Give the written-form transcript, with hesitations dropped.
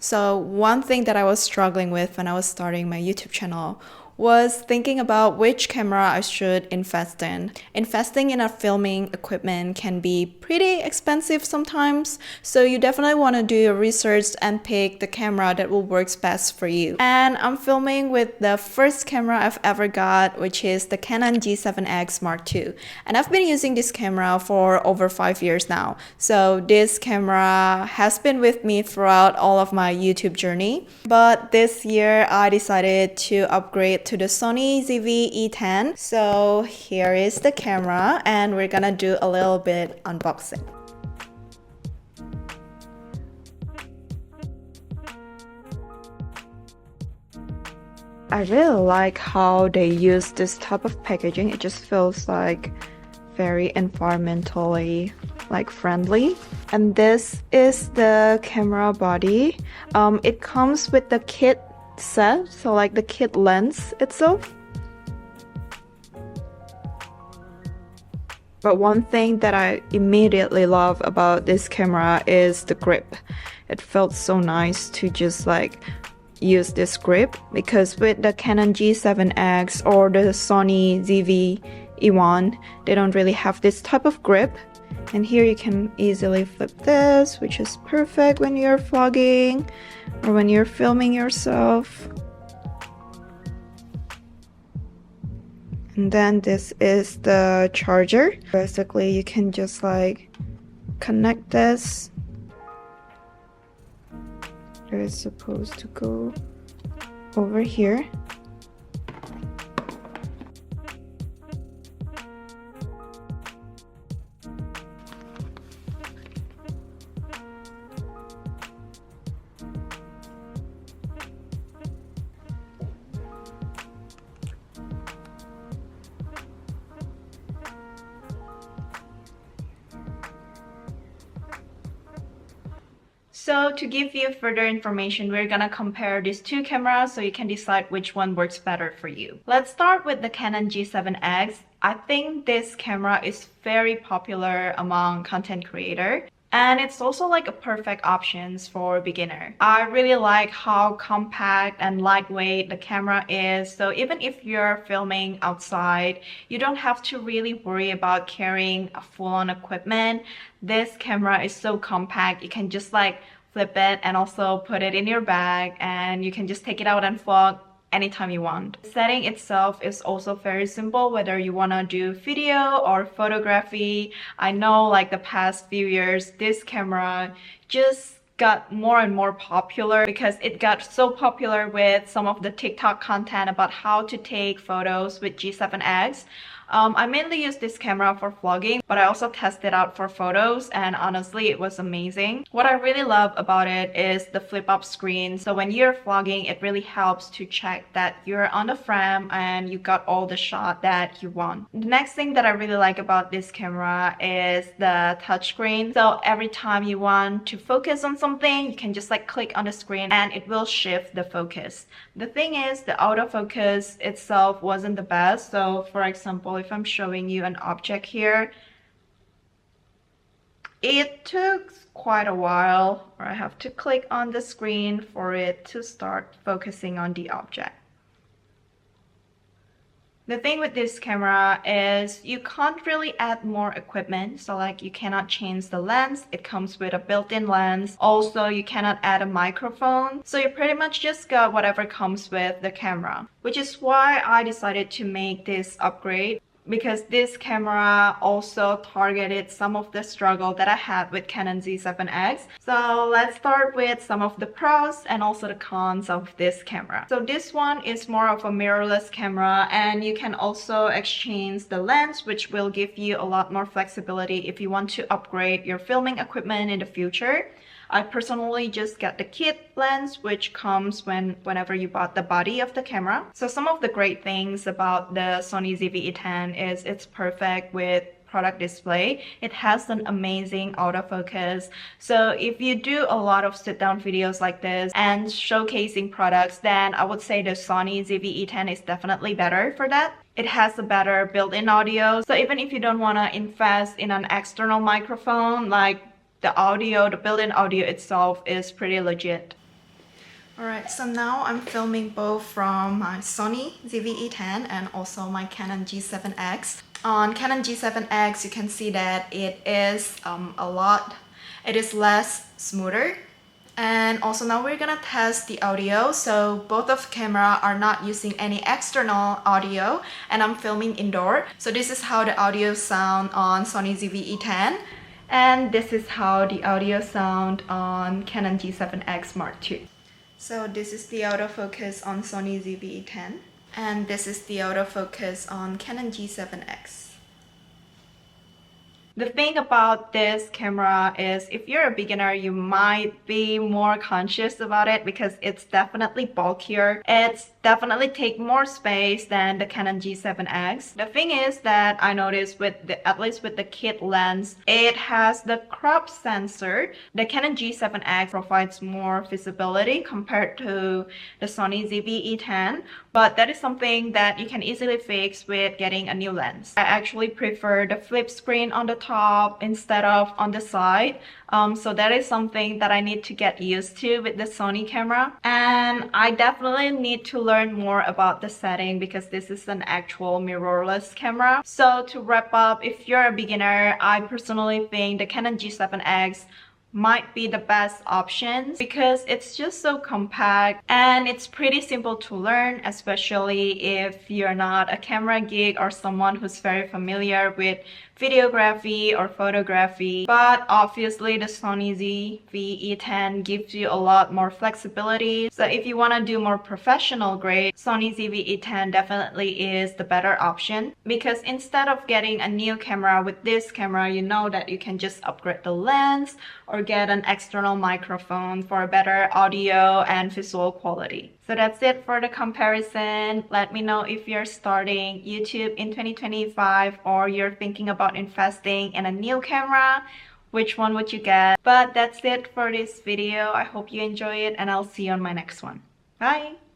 So one thing that I was struggling with when I was starting my YouTube channel was thinking about which camera I should invest in. Investing in a filming equipment can be pretty expensive sometimes, so you definitely want to do your research and pick the camera that will work best for you. And I'm filming with the first camera I've ever got, which is the Canon G7X Mark II. And I've been using this camera for over 5 years now. So this camera has been with me throughout all of my YouTube journey. But this year I decided to upgrade to the Sony ZV-E10. So here is the camera and we're gonna do a little bit unboxing. I really like how they use this type of packaging. It just feels like very environmentally friendly. And this is the camera body. It comes with the kit set, so like the kit lens itself. But one thing that I immediately love about this camera is the grip. It felt so nice to just use this grip, because with the Canon G7X or the Sony ZV-E10, they don't really have this type of grip. And here you can easily flip this, which is perfect when you're vlogging or when you're filming yourself. And then this is the charger. Basically, you can just connect this. It is supposed to go over here. So to give you further information, we're gonna compare these two cameras so you can decide which one works better for you. Let's start with the Canon G7X. I think this camera is very popular among content creators. And it's also a perfect option for beginner. I really like how compact and lightweight the camera is. So even if you're filming outside, you don't have to really worry about carrying a full-on equipment. This camera is so compact. You can just flip it and also put it in your bag, and you can just take it out and vlog anytime you want. The setting itself is also very simple, whether you want to do video or photography. I know the past few years this camera just got more and more popular because it got so popular with some of the TikTok content about how to take photos with G7X. I mainly use this camera for vlogging, but I also test it out for photos, and honestly it was amazing. What I really love about it is the flip up screen. So when you're vlogging, it really helps to check that you're on the frame and you got all the shot that you want. The next thing that I really like about this camera is the touchscreen. So every time you want to focus on something, you can just click on the screen and it will shift the focus. The thing is, the autofocus itself wasn't the best. So for example, if I'm showing you an object here, it took quite a while, or I have to click on the screen for it to start focusing on the object. The thing with this camera is you can't really add more equipment. So you cannot change the lens. It comes with a built-in lens. Also, you cannot add a microphone. So you pretty much just got whatever comes with the camera, which is why I decided to make this upgrade, because this camera also targeted some of the struggle that I had with Canon Z7X. So let's start with some of the pros and also the cons of this camera. So this one is more of a mirrorless camera, and you can also exchange the lens, which will give you a lot more flexibility if you want to upgrade your filming equipment in the future. I personally just got the kit lens, which comes whenever you bought the body of the camera. So some of the great things about the Sony ZV-E10 is it's perfect with product display. It has an amazing autofocus. So if you do a lot of sit-down videos like this and showcasing products, then I would say the Sony ZV-E10 is definitely better for that. It has a better built-in audio. So even if you don't want to invest in an external microphone, the built-in audio itself is pretty legit. Alright, so now I'm filming both from my Sony ZV-E10 and also my Canon G7X. On Canon G7X, you can see that it is less smoother. And also now we're gonna test the audio. So both of camera are not using any external audio and I'm filming indoor. So this is how the audio sound on Sony ZV-E10. And this is how the audio sound on Canon G7X Mark II. So this is the autofocus on Sony ZV-E10 and this is the autofocus on Canon G7X. The thing about this camera is if you're a beginner, you might be more conscious about it because it's definitely bulkier. It's definitely take more space than the Canon G7X. The thing is that I noticed at least with the kit lens, it has the crop sensor. The Canon G7X provides more visibility compared to the Sony ZV-E10, but that is something that you can easily fix with getting a new lens. I actually prefer the flip screen on the top instead of on the side. So that is something that I need to get used to with the Sony camera. And I definitely need to learn more about the setting because this is an actual mirrorless camera. So to wrap up, if you're a beginner, I personally think the Canon G7X might be the best option because it's just so compact and it's pretty simple to learn, especially if you're not a camera geek or someone who's very familiar with videography or photography. But obviously the Sony ZV-E10 gives you a lot more flexibility. So if you want to do more professional grade, Sony ZV-E10 definitely is the better option because instead of getting a new camera with this camera, you know that you can just upgrade the lens or get an external microphone for a better audio and visual quality. So that's it for the comparison. Let me know if you're starting YouTube in 2025 or you're thinking about investing in a new camera. Which one would you get? But that's it for this video. I hope you enjoy it and I'll see you on my next one. Bye!